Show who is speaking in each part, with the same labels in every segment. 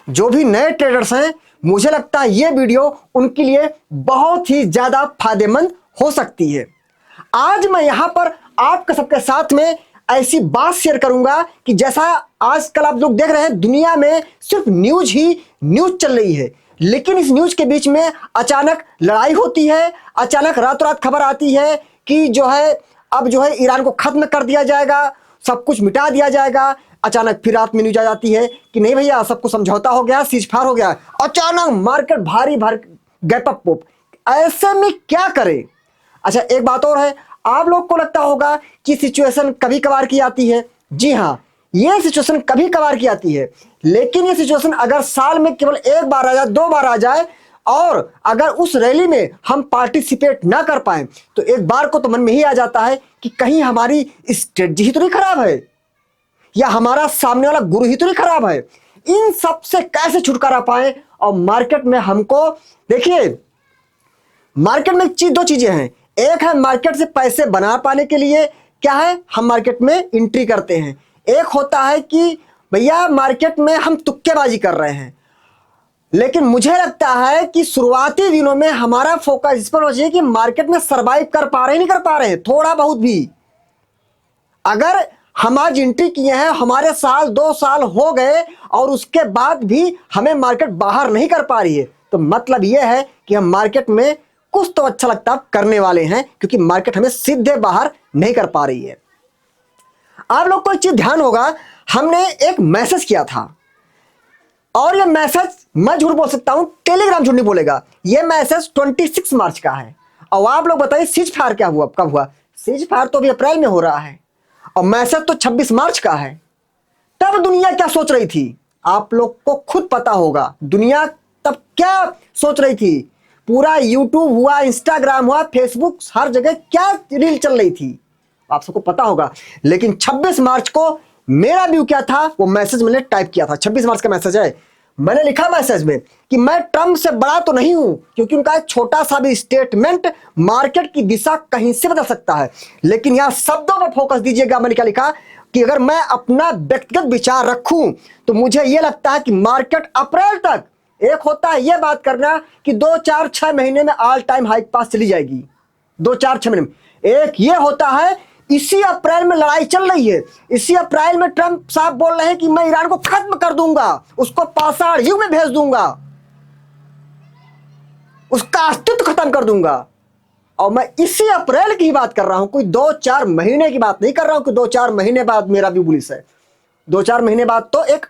Speaker 1: जो भी नए ट्रेडर्स हैं, मुझे लगता है ये वीडियो उनके लिए बहुत ही ज्यादा फायदेमंद हो सकती है। आज मैं यहां पर आपके सबके साथ में ऐसी बात शेयर करूंगा कि जैसा आजकल आप लोग देख रहे हैं, दुनिया में सिर्फ न्यूज ही न्यूज चल रही है, लेकिन इस न्यूज के बीच में अचानक लड़ाई होती है, अचानक रातों रात खबर आती है कि जो है अब जो है ईरान को खत्म कर दिया जाएगा, सब कुछ मिटा दिया जाएगा। अचानक फिर रात में न्यूज आ जाती है कि नहीं भैया सब कुछ समझौता हो गया, सीज फायर हो गया। अचानक मार्केट भारी गैप अप। ऐसे में क्या करें? अच्छा, एक बात और है, आप लोग को लगता होगा कि सिचुएशन कभी कभार की आती है। जी हाँ, ये सिचुएशन कभी कभार की आती है, लेकिन ये सिचुएशन अगर साल में केवल एक बार आ जाए, दो बार आ जाए, और अगर उस रैली में हम पार्टिसिपेट ना कर पाए तो एक बार को तो मन में ही आ जाता है कि कहीं हमारी स्ट्रेटजी ही तो नहीं खराब है, या हमारा सामने वाला गुरु ही तो नहीं खराब है। इन सब से कैसे छुटकारा पाए? और मार्केट में हमको देखिए, मार्केट में दो चीजें हैं। एक है मार्केट से पैसे बना पाने के लिए क्या है, हम मार्केट में एंट्री करते हैं। एक होता है कि भैया मार्केट में हम तुक्केबाजी कर रहे हैं। लेकिन मुझे लगता है कि शुरुआती दिनों में हमारा फोकस इस पर होना चाहिए कि मार्केट में सरवाइव कर पा रहे हैं, नहीं कर पा रहे हैं, थोड़ा बहुत भी। अगर हम आज एंट्री किए हैं, हमारे साल 2 साल हो गए और उसके बाद भी हमें मार्केट बाहर नहीं कर पा रही है, तो मतलब यह है कि हम मार्केट में कुछ तो अच्छा लगता करने वाले हैं, क्योंकि मार्केट हमें सीधे बाहर नहीं कर पा रही है। आप लोग को एक चीज ध्यान होगा, हमने एक मैसेज किया था, और यह मैसेज मैं झूठ बोल सकता हूं, टेलीग्राम झूठ नहीं बोलेगा। यह मैसेज 26 मार्च का है। और आप लोग बताइए सीज फायर क्या हुआ, कब हुआ? सीज फायर तो अभी अप्रैल में हो रहा है, और मैसेज तो 26 मार्च का है। तब दुनिया क्या सोच रही थी, आप लोग को खुद पता होगा। दुनिया तब क्या सोच रही थी? पूरा यूट्यूब हुआ, इंस्टाग्राम हुआ, फेसबुक, हर जगह क्या रील चल रही थी, आप सबको पता होगा। लेकिन 26 मार्च को मेरा व्यू क्या था, वो मैसेज मैंने टाइप किया था। 26 मार्च का मैसेज है। मैंने लिखा मैसेज में कि मैं ट्रंप से बड़ा तो नहीं हूं, क्योंकि उनका एक छोटा सा भी स्टेटमेंट मार्केट की दिशा कहीं से बदल सकता है। लेकिन यहां शब्दों पर फोकस दीजिएगा। मैंने क्या लिखा कि अगर मैं अपना व्यक्तिगत विचार रखूं तो मुझे यह लगता है कि मार्केट अप्रैल तक, एक होता है यह बात करना कि 2, 4, 6 महीने में ऑल टाइम हाई पास चली जाएगी, 2, 4, 6 महीने में। एक यह होता है इसी अप्रैल में लड़ाई चल रही है, इसी अप्रैल में ट्रंप साहब बोल रहे हैं कि मैं ईरान को खत्म कर दूंगा, उसको पाषाण युग में भेज दूंगा, उसका अस्तित्व खत्म कर दूंगा। और मैं इसी अप्रैल की बात कर रहा हूं, कोई 2, 4 महीने की बात नहीं कर रहा हूं कि 2, 4 महीने बाद मेरा भी बुलिश है। 2, 4 महीने बाद तो एक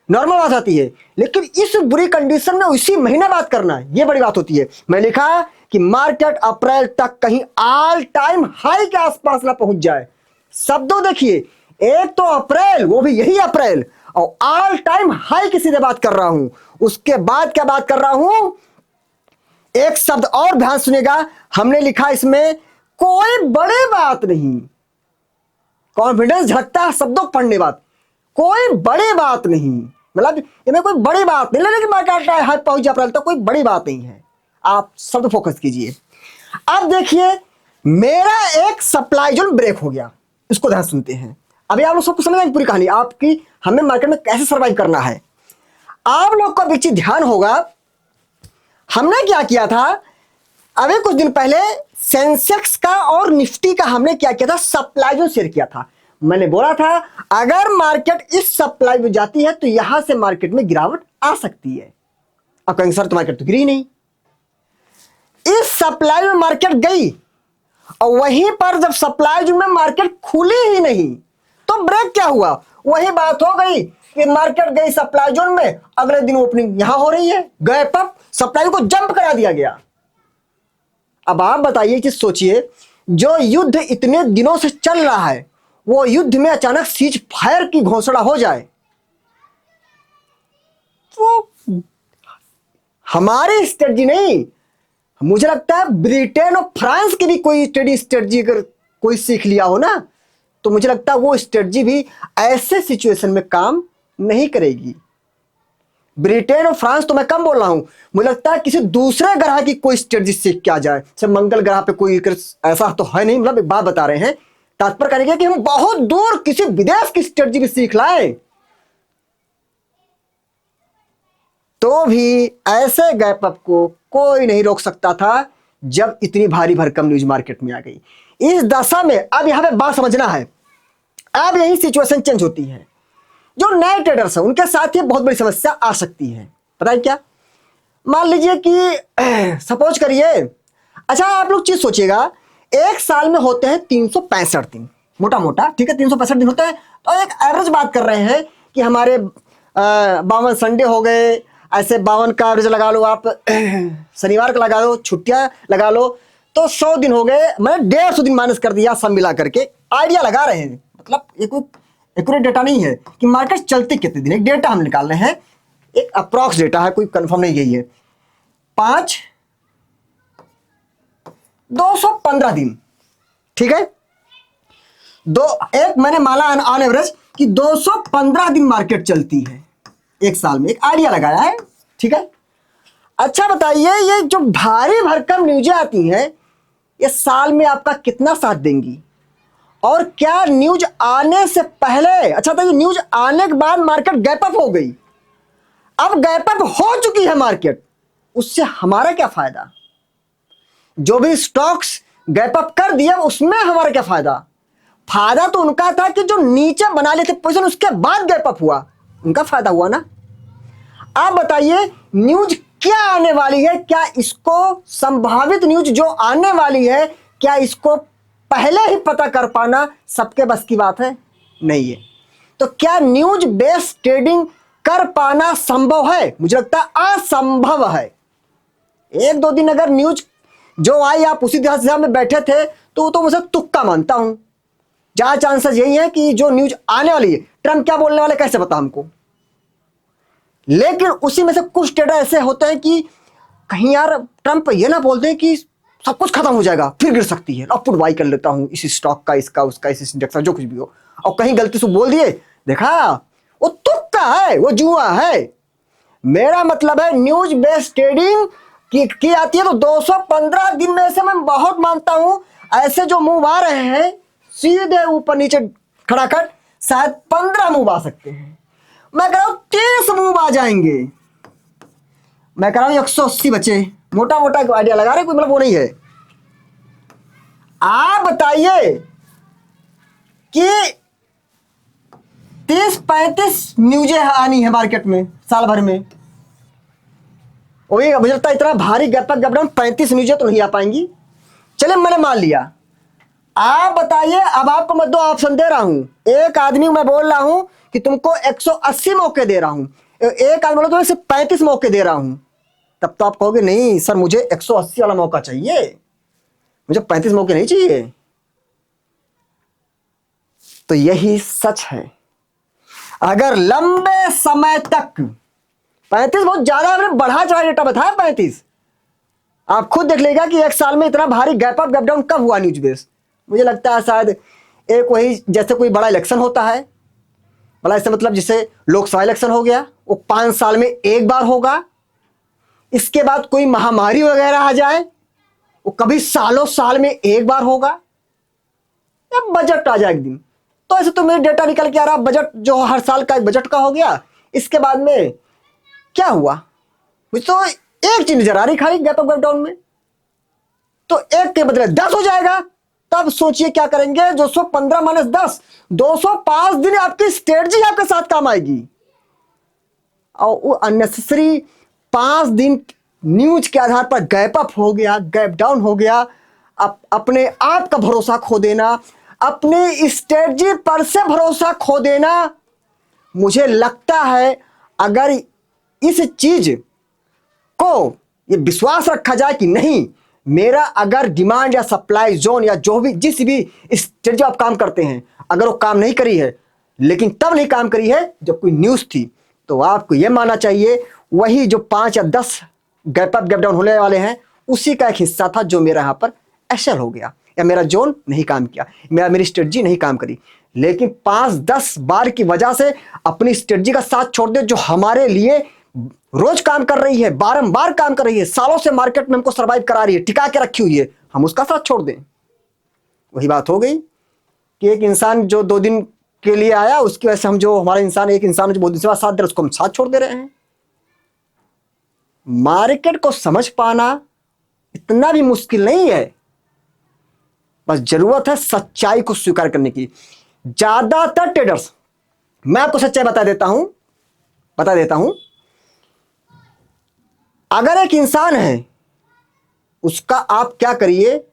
Speaker 1: नॉर्मल बात आती है, लेकिन इस बुरी कंडीशन में इसी महीने बात करना है, यह बड़ी बात होती है। मैं लिखा कि मार्केट अप्रैल तक कहीं ऑल टाइम हाई के आसपास ना पहुंच जाए। शब्दों देखिए, एक तो अप्रैल, वो भी यही अप्रैल, और ऑल टाइम हाई की सीधे बात कर रहा हूं। उसके बाद क्या बात कर रहा हूं, एक शब्द और ध्यान सुनिएगा। हमने लिखा इसमें कोई बड़ी बात नहीं, कॉन्फिडेंस झलकता है शब्दों पढ़ने बाद, कोई बड़ी बात नहीं, मतलब इनमें कोई बड़ी बात नहीं, लेकिन मार्केट हाई पहुंच जाए अप्रैल तक, कोई बड़ी बात नहीं है। आप शब्द फोकस कीजिए। अब देखिए, मेरा एक सप्लाई जोन ब्रेक हो गया, इसको ध्यान सुनते हैं। अभी आप लोग सबको समझ पूरी कहानी आपकी, हमें मार्केट में कैसे सर्वाइव करना है। आप लोग को बीच ध्यान होगा, हमने क्या किया था अभी कुछ दिन पहले, सेंसेक्स का और निफ्टी का हमने क्या किया था, सप्लाई जोन शेयर किया था। मैंने बोला था अगर मार्केट इस सप्लाई में जाती है तो यहां से मार्केट में गिरावट आ सकती है। अब कहेंगे सर तो मार्केट तो गिरी नहीं। इस सप्लाई में मार्केट गई, और वहीं पर जब सप्लाई जोन में मार्केट खुली ही नहीं तो ब्रेक क्या हुआ, वही बात हो गई कि मार्केट गई सप्लाई जोन में, अगले दिन ओपनिंग यहां हो रही है, गैप अप, सप्लाई को जंप करा दिया गया। अब आप बताइए कि सोचिए, जो युद्ध इतने दिनों से चल रहा है, वो युद्ध में अचानक सीज फायर की घोषणा हो जाए तो हमारी स्ट्रेटजी नहीं, मुझे लगता है ब्रिटेन और फ्रांस की भी कोई स्ट्रेटजी अगर कोई सीख लिया हो ना, तो मुझे लगता है वो स्ट्रेटजी भी ऐसे सिचुएशन में काम नहीं करेगी। ब्रिटेन और फ्रांस तो मैं कम बोल रहा हूं, मुझे लगता है किसी दूसरे ग्रह की कोई स्ट्रेटजी सीख के आ जाए। जैसे मंगल ग्रह पे कोई ऐसा तो है नहीं, मतलब एक बात बता रहे हैं, तात्पर्य करेंगे कि हम बहुत दूर किसी विदेश की स्ट्रेटजी भी सीख लाए। तो भी ऐसे गैप अप को कोई नहीं रोक सकता था जब इतनी भारी भरकम न्यूज मार्केट में आ गई। इस दशा में अब यहां पे बात समझना है, अब यही सिचुएशन चेंज होती है। जो नए ट्रेडर्स हैं उनके साथ ये बहुत बड़ी समस्या आ सकती है। पता है क्या? मान लीजिए कि सपोज करिए, अच्छा आप लोग चीज सोचिएगा, एक साल में होते हैं 365 दिन, मोटा मोटा, ठीक है, 365 दिन होते हैं। तो एक एवरेज बात कर रहे हैं कि हमारे 52 संडे हो गए, ऐसे 52 का एवरेज लगा लो आप, शनिवार का लगा लो, छुट्टियां लगा लो, तो 100 दिन हो गए। मैंने 150 दिन माइनस कर दिया, सब मिला करके आइडिया लगा रहे हैं। मतलब एक एक्यूरेट डेटा नहीं है कि मार्केट चलती कितने दिन, एक डेटा हम निकाल रहे हैं, एक अप्रॉक्स डेटा है, कोई कंफर्म नहीं यही है। 215 दिन, ठीक है, एक मैंने माला ऑन एवरेज कि 215 दिन मार्केट चलती है एक साल में, एक आइडिया लगाया है, ठीक है। अच्छा बताइए, ये जो भारी भरकम न्यूज़ें आती हैं ये साल में आपका कितना साथ देंगी? और क्या न्यूज आने से पहले, अच्छा था, ये न्यूज आने के बाद मार्केट गैप अप हो गई, अब गैप अप हो चुकी है मार्केट, उससे हमारा क्या फायदा? जो भी स्टॉक्स गैप अप कर दिया उसमें हमारा क्या फायदा? फायदा तो उनका था कि जो नीचे बना लेते पोजीशन उसके बाद गैप अप हुआ, उनका फायदा हुआ ना। आप बताइए न्यूज क्या आने वाली है, क्या इसको, संभावित न्यूज जो आने वाली है, क्या इसको पहले ही पता कर पाना सबके बस की बात है? नहीं है। तो क्या न्यूज बेस्ड ट्रेडिंग कर पाना संभव है? मुझे लगता है असंभव है। एक दो दिन अगर न्यूज जो आई आप उसी दिशा में बैठे थे तो मुझे तुक्का मानता हूं, ज्यादा चांसेस यही है कि जो न्यूज आने वाली है, ट्रम्प क्या बोलने वाले कैसे पता हमको। लेकिन उसी में से कुछ ट्रेडर ऐसे होते हैं कि कहीं यार ट्रम्प ये ना बोल दें कि सब कुछ खत्म हो जाएगा, फिर गिर सकती है, अब पुट बाई कर लेता हूं इस स्टॉक का, इसका, उसका, इस इंडेक्स का, जो कुछ भी हो, और कहीं गलती से बोल दिए, देखा वो तुक्का है, वो जुआ है। मेरा मतलब है न्यूज बेस्ड ट्रेडिंग की आती है तो 215 दिन में से मैं बहुत मानता हूं ऐसे जो मूव आ रहे हैं सीधे ऊपर नीचे खड़ा कर, शायद 15 मूव आ सकते हैं। मैं कह रहा हूं 30 मूव आ जाएंगे, मैं कह रहा हूं 180 बचे, मोटा मोटा आइडिया लगा रहे, कोई मतलब वो नहीं है। आप बताइए कि 30-35 न्यूज़ें आनी है मार्केट में साल भर में, वही मुझे लगता है इतना भारी गैप डाउन 35 न्यूज़ें तो नहीं आ पाएंगी। चले मैंने मान लिया, आप बताइए, अब आपको मैं 2 ऑप्शन दे रहा हूं, एक आदमी मैं बोल रहा हूं कि तुमको 180 मौके दे रहा हूं, एक आदमी बोला तो सिर्फ 35 मौके दे रहा हूं, तब तो आप कहोगे नहीं सर मुझे 180 वाला मौका चाहिए, मुझे 35 मौके नहीं चाहिए। तो यही सच है, अगर लंबे समय तक 35 बहुत ज्यादा, हमने बढ़ा चढ़ा डेटा बताया 35, आप खुद देख लेगा कि एक साल में इतना भारी गैप अप गैप डाउन कब हुआ न्यूज बेस। मुझे लगता है शायद एक वही जैसे कोई बड़ा इलेक्शन होता है, बड़ा इससे मतलब जैसे लोकसभा इलेक्शन हो गया, वो 5 साल में एक बार होगा, इसके बाद कोई महामारी वगैरह आ जाए वो कभी सालों साल में एक बार होगा, या बजट आ जाए एक दिन, तो ऐसे तो मेरे डेटा निकल के आ रहा, बजट जो हर साल का एक बजट का हो गया, इसके बाद में क्या हुआ मुझे तो एक चीज नजर आ रही खाली गैप अप गैप डाउन में, तो एक के बदले 10 हो जाएगा, तब सोचिए क्या करेंगे। 215 माइनस 10, 205 दिन आपकी स्ट्रेटजी आपके साथ काम आएगी, और वो अननेसेसरी 5 दिन न्यूज के आधार पर गैप अप हो गया, गैप डाउन हो गया, अपने आप का भरोसा खो देना, अपनी स्ट्रेटजी पर से भरोसा खो देना। मुझे लगता है अगर इस चीज को ये विश्वास रखा जाए कि नहीं, मेरा अगर डिमांड या सप्लाई जोन या जो भी जिस भी स्ट्रेटजी आप काम करते हैं, अगर वो काम नहीं करी है, लेकिन तब नहीं काम करी है जब कोई न्यूज थी, तो आपको यह मानना चाहिए वही जो 5 या 10 गैप अप गैप डाउन होने वाले हैं उसी का एक हिस्सा था जो मेरा यहां पर एशल हो गया, या मेरा जोन नहीं काम किया, मेरी स्ट्रेटजी नहीं काम करी। लेकिन 5-10 बार की वजह से अपनी स्ट्रेटजी का साथ छोड़ दे जो हमारे लिए रोज काम कर रही है, बारंबार काम कर रही है, सालों से मार्केट में हमको सर्वाइव करा रही है, टिका के रखी हुई है, हम उसका साथ छोड़ दें। वही बात हो गई कि एक इंसान जो 2 दिन के लिए आया, उसकी वजह से हम जो हमारा इंसान, एक इंसान जो बहुत दिन से साथ दे रहे उसको हम साथ छोड़ दे रहे हैं। मार्केट को समझ पाना इतना भी मुश्किल नहीं है, बस जरूरत है सच्चाई को स्वीकार करने की। ज्यादातर ट्रेडर्स, मैं आपको सच्चाई बता देता हूं, अगर एक इंसान है, उसका आप क्या करिए,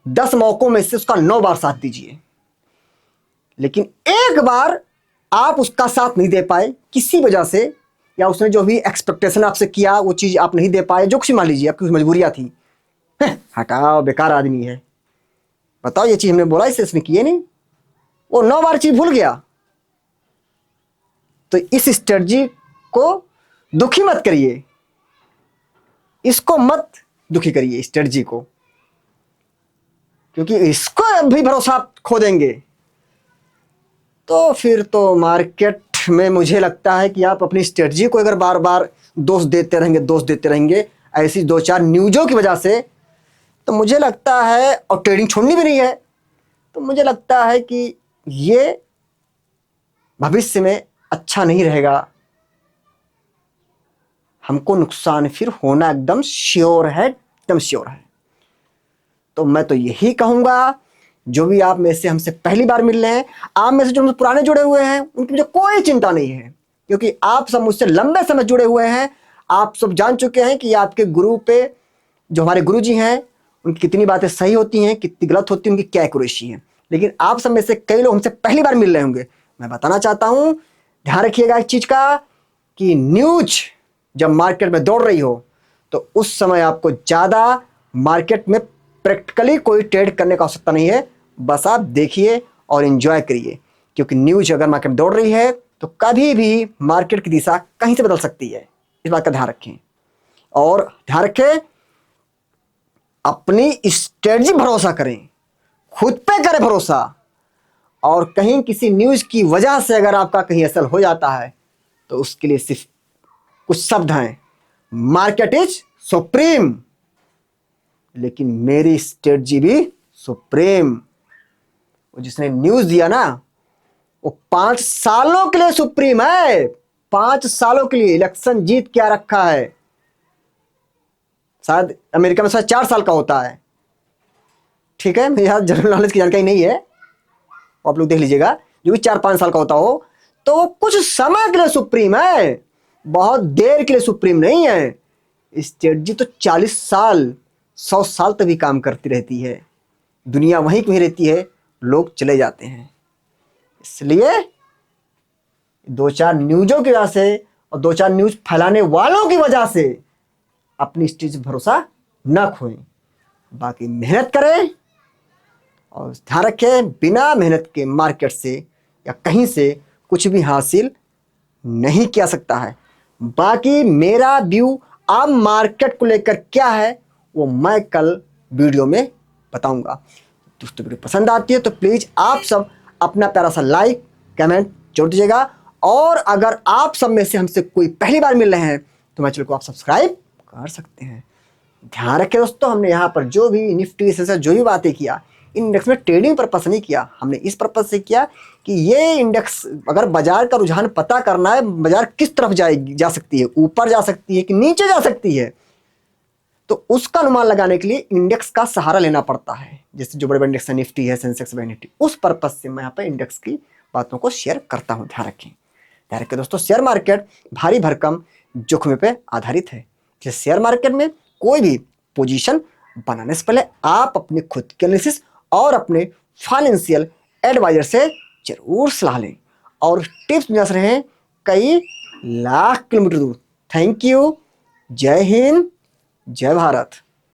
Speaker 1: 10 मौकों में से उसका 9 बार साथ दीजिए, लेकिन एक बार आप उसका साथ नहीं दे पाए किसी वजह से, या उसने जो भी एक्सपेक्टेशन आपसे किया वो चीज आप नहीं दे पाए, जो कुछ मान लीजिए आपकी मजबूरियां थी, हटाओ, बेकार आदमी है, बताओ ये चीज हमने बोला इसे इसने किए नहीं, वो 9 बार चीज भूल गया। तो इस स्ट्रेटजी को दुखी मत करिए, इसको मत दुखी करिए स्ट्रेटजी को, क्योंकि इसको भी भरोसा आप खो देंगे तो फिर तो मार्केट में मुझे लगता है कि आप अपनी स्ट्रेटजी को अगर बार बार दोष देते रहेंगे ऐसी 2-4 न्यूज़ों की वजह से, तो मुझे लगता है, और ट्रेडिंग छोड़नी भी नहीं है, तो मुझे लगता है कि ये भविष्य में अच्छा नहीं रहेगा, हमको नुकसान फिर होना एकदम श्योर है। तो मैं तो यही कहूंगा, जो भी आप में से हमसे पहली बार मिल रहे हैं, आप में से जो पुराने जुड़े हुए हैं, उनकी मुझे कोई चिंता नहीं है, क्योंकि आप सब मुझसे लंबे समय जुड़े हुए हैं। आप सब जान चुके हैं कि आपके गुरु पे, जो हमारे गुरु जी हैं, उनकी कितनी बातें सही होती हैं, कितनी गलत होती हैं, उनकी क्या एक्यूरेसी है। लेकिन आप सब में से कई लोग हमसे पहली बार मिल रहे होंगे, मैं बताना चाहता हूं, ध्यान रखिएगा इस चीज का कि न्यूज जब मार्केट में दौड़ रही हो तो उस समय आपको ज्यादा मार्केट में प्रैक्टिकली कोई ट्रेड करने का आवश्यकता नहीं है, बस आप देखिए और एंजॉय करिए, क्योंकि न्यूज अगर मार्केट में दौड़ रही है तो कभी भी मार्केट की दिशा कहीं से बदल सकती है, इस बात का ध्यान रखें। और ध्यान रखें, अपनी स्ट्रेटजी भरोसा करें, खुद पे करें भरोसा, और कहीं किसी न्यूज की वजह से अगर आपका कहीं असर हो जाता है तो उसके लिए सिर्फ कुछ शब्द हैं, मार्केट इज सुप्रीम, लेकिन मेरी स्ट्रेटजी भी सुप्रीम। वो जिसने न्यूज दिया ना, वो 5 सालों के लिए सुप्रीम है, 5 सालों के लिए। इलेक्शन जीत क्या रखा है, शायद अमेरिका में शायद 4 साल का होता है, ठीक है, मेरे यहाँ जनरल नॉलेज की जानकारी नहीं है, आप लोग देख लीजिएगा, जो भी 4-5 साल का होता हो, तो वो कुछ समय के लिए सुप्रीम है, बहुत देर के लिए सुप्रीम नहीं है। स्ट्रेटजी तो 40 साल 100 साल तक भी काम करती रहती है, दुनिया वहीं की वहीं रहती है, लोग चले जाते हैं। इसलिए 2-4 न्यूज़ों की वजह से और 2-4 न्यूज़ फैलाने वालों की वजह से अपनी स्ट्रेटजी पर भरोसा न खोएं, बाकी मेहनत करें और ध्यान रखें, बिना मेहनत के मार्केट से या कहीं से कुछ भी हासिल नहीं किया सकता है। बाकी मेरा व्यू आप मार्केट को लेकर क्या है वो मैं कल वीडियो में बताऊंगा। दोस्तों वीडियो पसंद आती है तो प्लीज़ आप सब अपना प्यारा सा लाइक कमेंट जोड़ दीजिएगा, और अगर आप सब में से हमसे कोई पहली बार मिल रहे हैं तो मेरे चैनल को आप सब्सक्राइब कर सकते हैं। ध्यान रखें दोस्तों, हमने यहाँ पर जो भी निफ्टी से जो भी बातें किया, इंडेक्स में ट्रेडिंग पर्पस नहीं किया, हमने इस पर्पस से किया कि ये इंडेक्स, अगर बाजार का रुझान पता करना है, बाजार किस तरफ जा सकती है, ऊपर जा सकती है कि नीचे जा सकती है, तो उसका अनुमान लगाने के लिए इंडेक्स का सहारा लेना पड़ता है। जैसे जो बड़े बड़े इंडेक्स है, निफ्टी है, सेंसेक्स, बैंक निफ्टी, उस पर्पस से मैं यहाँ पर इंडेक्स की बातों को शेयर करता हूँ। ध्यान रखें दोस्तों, शेयर मार्केट भारी भरकम जोखिम पे आधारित है। जैसे शेयर मार्केट में कोई भी पोजीशन बनाने से पहले आप अपनी खुद की एनालिसिस और अपने फाइनेंशियल एडवाइजर से जरूर सलाह लें, और टिप्स मिल रहे हैं कई लाख किलोमीटर दूर। थैंक यू, जय हिंद, जय भारत।